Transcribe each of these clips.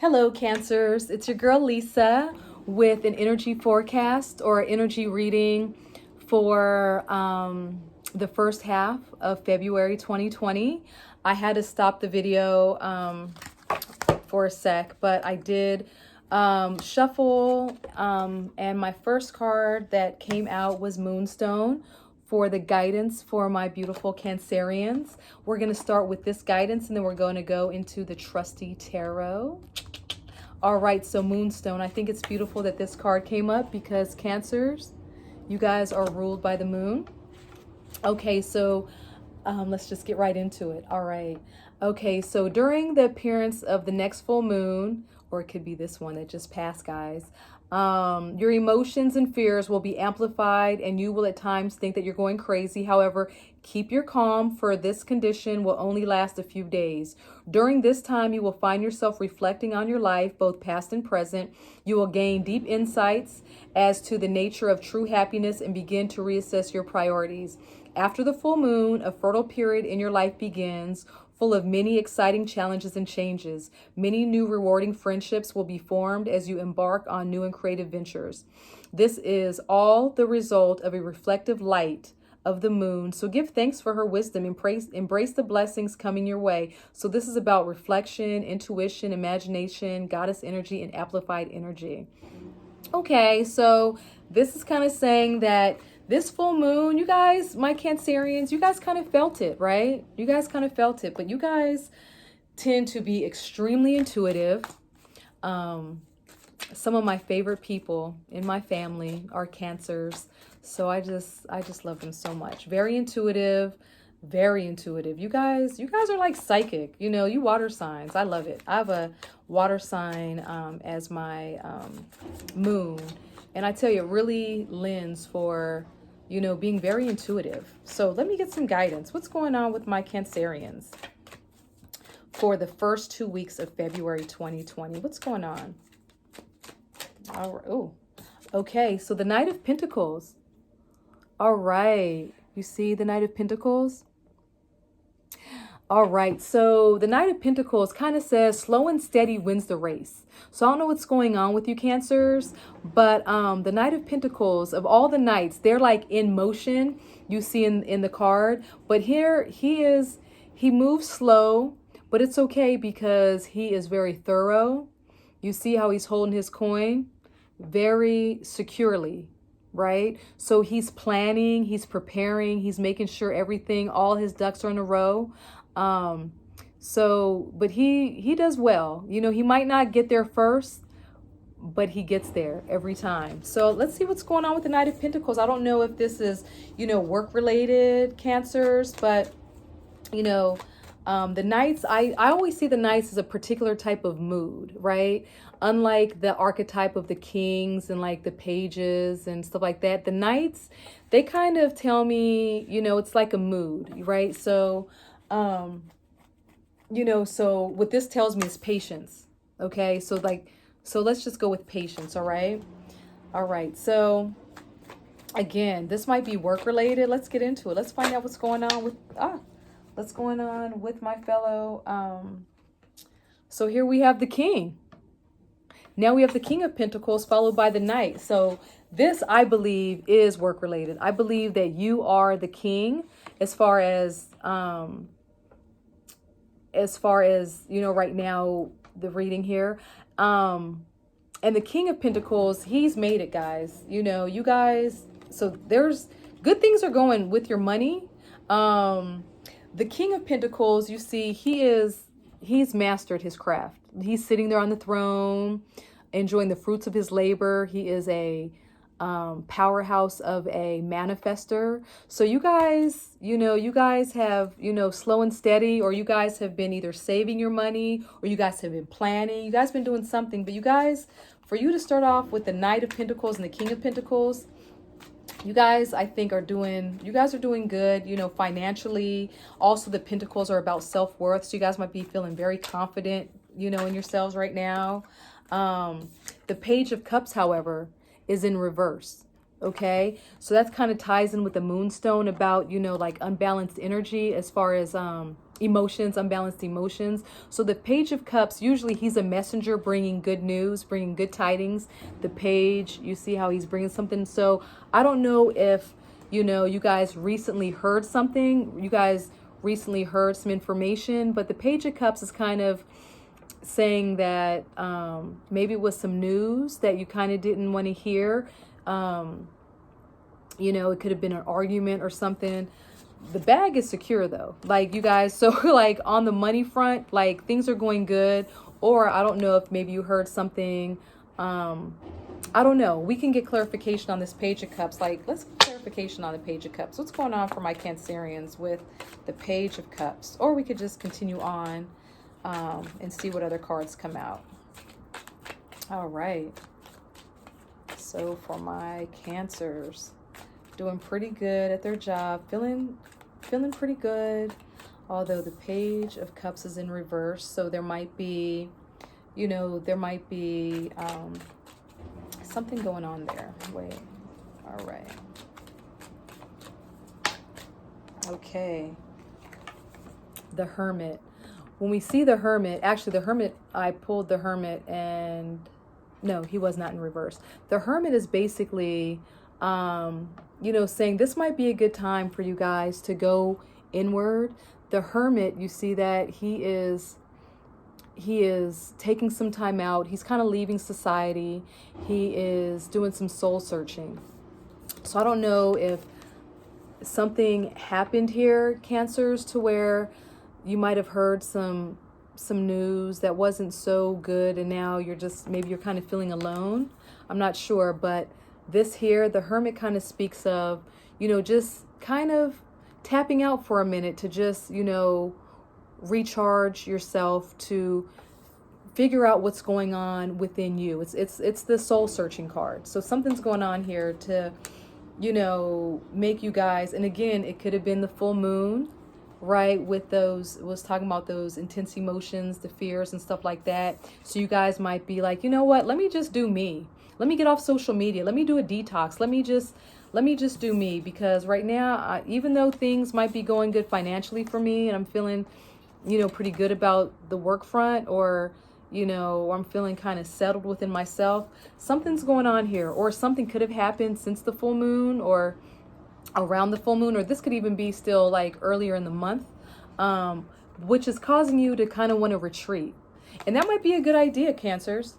Hello, Cancers. It's your girl Lisa with an energy forecast or energy reading for the first half of February 2020. I had to stop the video for a sec, but I did shuffle, and my first card that came out was Moonstone for the guidance for my beautiful Cancerians. We're going to start with this guidance, and then we're going to go into the trusty tarot. All right, so Moonstone. I think it's beautiful that this card came up because Cancers, you guys are ruled by the moon. Okay, so let's just get right into it. All right. Okay, so during the appearance of the next full moon, or it could be this one that just passed, guys, your emotions and fears will be amplified, and you will at times think that you're going crazy. However, keep your calm, for this condition will only last a few days. During this time, you will find yourself reflecting on your life, both past and present. You will gain deep insights as to the nature of true happiness and begin to reassess your priorities. After the full moon, a fertile period in your life begins, full of many exciting challenges and changes. Many new rewarding friendships will be formed as you embark on new and creative ventures. This is all the result of a reflective light of the moon. So give thanks for her wisdom. Embrace the blessings coming your way. So this is about reflection, intuition, imagination, goddess energy, and amplified energy. Okay, so this is kind of saying that this full moon, you guys, my Cancerians, you guys kind of felt it, right? You guys kind of felt it, but you guys tend to be extremely intuitive. Some of my favorite people in my family are Cancers, so I just love them so much. Very intuitive, very intuitive. You guys are like psychic. You know, you water signs. I love it. I have a water sign as my moon, and I tell you, it really lends for, you know, being very intuitive. So let me get some guidance. What's going on with my Cancerians for the first 2 weeks of February 2020? What's going on? All right. Oh, okay. So the Knight of Pentacles. All right. You see the Knight of Pentacles? All right, so the Knight of Pentacles kind of says slow and steady wins the race. So I don't know what's going on with you Cancers, but the Knight of Pentacles, of all the knights, they're like in motion, you see in the card. But here he moves slow, but it's okay because he is very thorough. You see how he's holding his coin very securely, right? So he's planning, he's preparing, he's making sure everything, all his ducks are in a row. But he does well. You know, he might not get there first, but he gets there every time. So let's see what's going on with the Knight of Pentacles. I don't know if this is, you know, work related Cancers, but you know, the Knights, I always see the Knights as a particular type of mood, right? Unlike the archetype of the Kings and like the Pages and stuff like that, the Knights, they kind of tell me, you know, it's like a mood, right? So, you know, so what this tells me is patience. Okay. So let's just go with patience. All right. All right. So again, this might be work related. Let's get into it. Let's find out what's going on with my fellow. So here we have the King. Now we have the King of Pentacles followed by the Knight. So this, I believe, is work related. I believe that you are the king as far as, you know, right now, the reading here. And the King of Pentacles, he's made it, guys. You know, you guys, so there's good things are going with your money. The King of Pentacles, you see, he's mastered his craft. He's sitting there on the throne, enjoying the fruits of his labor. He is a powerhouse of a manifester. So you guys, you know, you guys have, you know, slow and steady, or you guys have been either saving your money, or you guys have been planning. You guys been doing something, but you guys, for you to start off with the Knight of Pentacles and the King of Pentacles, you guys, I think, are doing good, you know, financially. Also, the Pentacles are about self-worth. So you guys might be feeling very confident, you know, in yourselves right now. The Page of Cups, however, is in reverse. Okay. So that kind of ties in with the Moonstone about, you know, like unbalanced energy as far as, emotions, unbalanced emotions. So the Page of Cups, usually he's a messenger bringing good news, bringing good tidings. The Page, you see how he's bringing something. So I don't know if, you guys recently heard something. You guys recently heard some information, but the Page of Cups is kind of saying that maybe it was some news that you kind of didn't want to hear. It could have been an argument or something. The bag is secure though, like you guys. So like on the money front, like things are going good. Or I don't know if maybe you heard something. I don't know. We can get clarification on this Page of Cups. Like, let's get clarification on the Page of Cups. What's going on for my Cancerians with the Page of Cups? Or we could just continue on and see what other cards come out. All right. So for my Cancers, doing pretty good at their job, feeling pretty good. Although the Page of Cups is in reverse, so there might be, something going on there. Wait. All right. Okay. The Hermit. When we see the Hermit, actually the Hermit, I pulled the Hermit and no, he was not in reverse. The Hermit is basically, saying this might be a good time for you guys to go inward. The Hermit, you see that he is taking some time out. He's kind of leaving society. He is doing some soul searching. So I don't know if something happened here, Cancers, to where you might have heard some news that wasn't so good, and now maybe you're kind of feeling alone. I'm not sure, but this here, the Hermit, kind of speaks of, just kind of tapping out for a minute to just, recharge yourself, to figure out what's going on within you. It's the soul searching card. So something's going on here to, make you guys, and again, it could have been the full moon, right? With those, was talking about those intense emotions, the fears and stuff like that. So you guys might be like, you know what? Let me just do me. Let me get off social media. Let me do a detox. Let me just do me, because right now, even though things might be going good financially for me, and I'm feeling, pretty good about the work front, or, I'm feeling kind of settled within myself, something's going on here, or something could have happened since the full moon, or around the full moon, or this could even be still like earlier in the month, which is causing you to kind of want to retreat. And that might be a good idea, Cancers.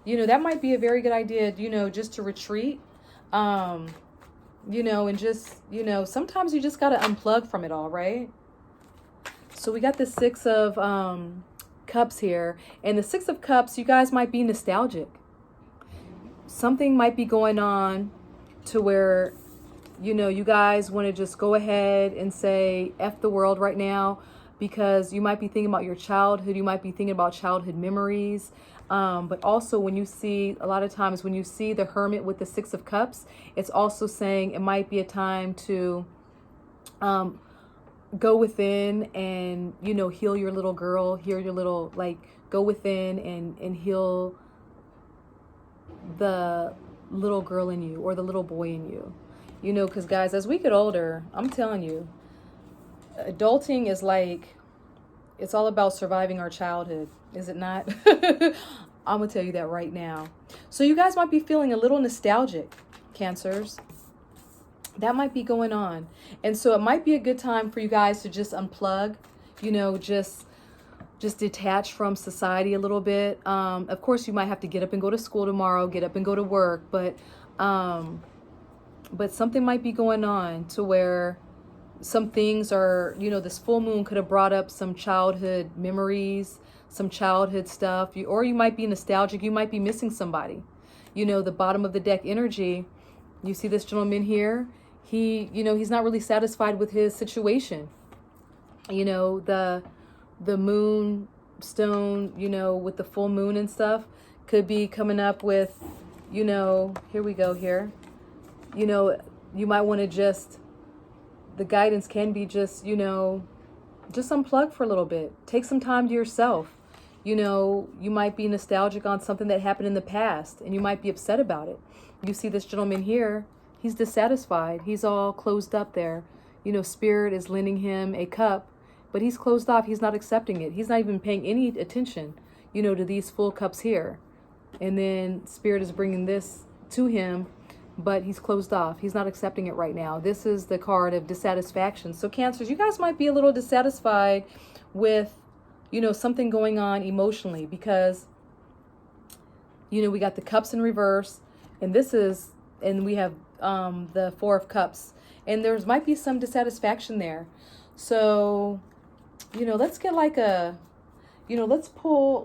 That might be a very good idea, just to retreat. And just, sometimes you just got to unplug from it all, right? So we got the Six of Cups here. And the Six of Cups, you guys might be nostalgic. Something might be going on to where, you guys want to just go ahead and say F the world right now, because you might be thinking about your childhood. You might be thinking about childhood memories. But also when you see, a lot of times when you see the Hermit with the Six of Cups, it's also saying it might be a time to go within and, heal your little girl, heal your little, go within and heal the little girl in you, or the little boy in you. Because guys, as we get older, I'm telling you, adulting is like, it's all about surviving our childhood, is it not? I'm gonna tell you that right now. So you guys might be feeling a little nostalgic, Cancers. That might be going on. And so it might be a good time for you guys to just unplug, just detach from society a little bit. Of course, you might have to get up and go to school tomorrow, get up and go to work, but something might be going on to where some things are, this full moon could have brought up some childhood memories, some childhood stuff, or you might be nostalgic. You might be missing somebody. The bottom of the deck energy, you see this gentleman here, he's not really satisfied with his situation. The moon stone, with the full moon and stuff, could be coming up with, here we go here. You might want to just, the guidance can be just, just unplug for a little bit. Take some time to yourself. You might be nostalgic on something that happened in the past, and you might be upset about it. You see this gentleman here, he's dissatisfied. He's all closed up there. Spirit is lending him a cup but he's closed off. He's not accepting it. He's not even paying any attention, you know, to these full cups here. And then Spirit is bringing this to him, but he's closed off. He's not accepting it right now. This is the card of dissatisfaction. So Cancers, you guys might be a little dissatisfied with, you know, something going on emotionally, because, you know, we got the cups in reverse, and we have the Four of Cups, and there's might be some dissatisfaction there. So, you know, let's get like a, you know, let's pull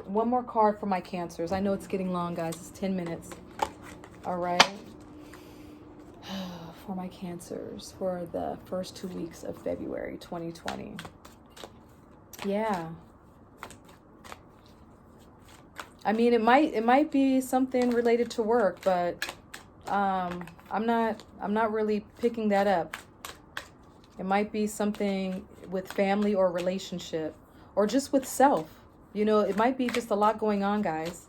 one more card for my Cancers. I know it's getting long, guys. It's 10 minutes. All right. For my Cancers for the first 2 weeks of February 2020. Yeah. I mean, it might be something related to work, but I'm not really picking that up. It might be something with family or relationship, or just with self. You know, it might be just a lot going on, guys.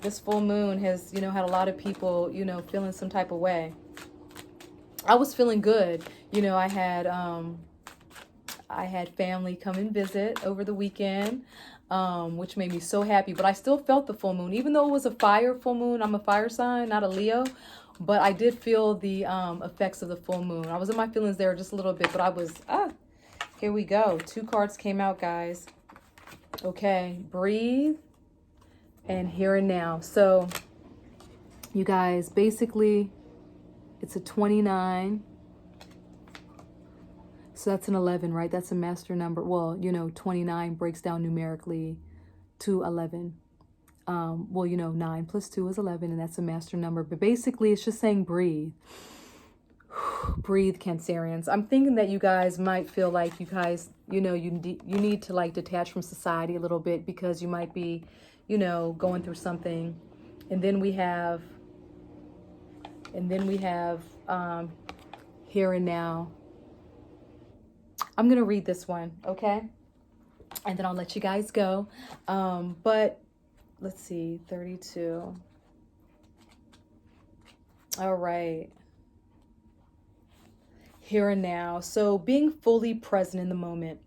This full moon has, you know, had a lot of people, you know, feeling some type of way. I was feeling good. You know, I had family come and visit over the weekend, which made me so happy. But I still felt the full moon, even though it was a fire full moon. I'm a fire sign, not a Leo. But I did feel the effects of the full moon. I was in my feelings there just a little bit, but I was, here we go. 2 cards came out, guys. Okay, breathe and here and now. So, you guys, basically, it's a 29. So that's an 11, right? That's a master number. Well, you know, 29 breaks down numerically to 11. Well, you know, 9 plus 2 is 11, and that's a master number. But basically, it's just saying breathe. Breathe, Cancerians. I'm thinking that you guys might feel like you guys, you know, you need to like detach from society a little bit, because you might be, you know, going through something. And then we have here and now. I'm going to read this one, okay? And then I'll let you guys go. But let's see, 32. All right. Here and now. So being fully present in the moment.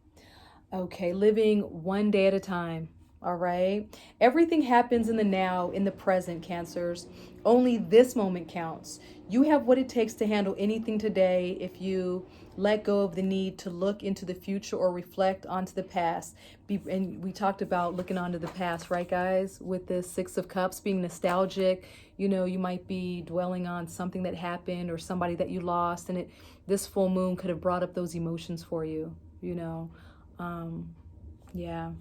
Okay, living one day at a time. All right. Everything happens in the now, in the present, Cancers. Only this moment counts. You have what it takes to handle anything today if you let go of the need to look into the future or reflect onto the past. And we talked about looking onto the past, right, guys? With the 6 of Cups, being nostalgic. You know, you might be dwelling on something that happened or somebody that you lost. And this full moon could have brought up those emotions for you, you know. Yeah.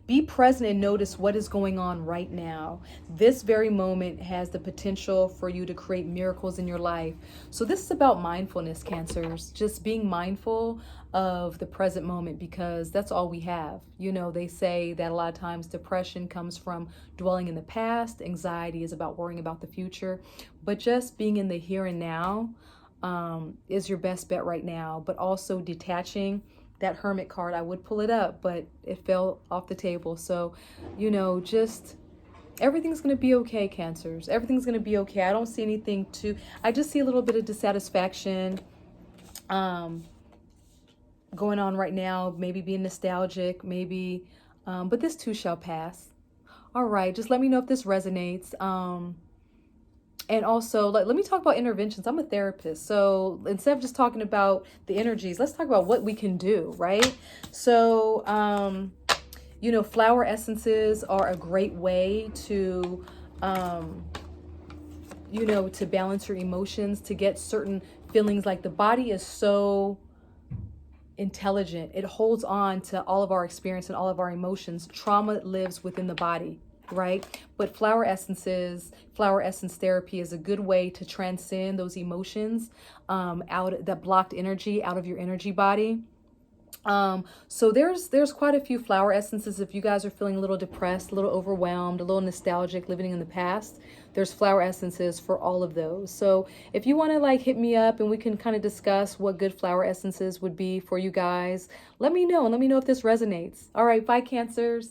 Be present and notice what is going on right now. This very moment has the potential for you to create miracles in your life. So this is about mindfulness, Cancers. Just being mindful of the present moment, because that's all we have. You know, they say that a lot of times depression comes from dwelling in the past. Anxiety is about worrying about the future. But just being in the here and now is your best bet right now. But also detaching. That Hermit card, I would pull it up, but it fell off the table. So, you know, just everything's going to be okay, Cancers. Everything's going to be okay. I don't see anything I just see a little bit of dissatisfaction going on right now. Maybe being nostalgic, maybe, but this too shall pass. All right, just let me know if this resonates. And also, let me talk about interventions. I'm a therapist. So instead of just talking about the energies, let's talk about what we can do, right? So, you know, flower essences are a great way to, you know, to balance your emotions, to get certain feelings. Like the body is so intelligent. It holds on to all of our experience and all of our emotions. Trauma lives within the body. Right? But flower essence therapy is a good way to transcend those emotions out, that blocked energy out of your energy body. So there's quite a few flower essences. If you guys are feeling a little depressed, a little overwhelmed, a little nostalgic, living in the past, there's flower essences for all of those. So if you want to like hit me up and we can kind of discuss what good flower essences would be for you guys, let me know, and let me know if this resonates. All right, bye, Cancers.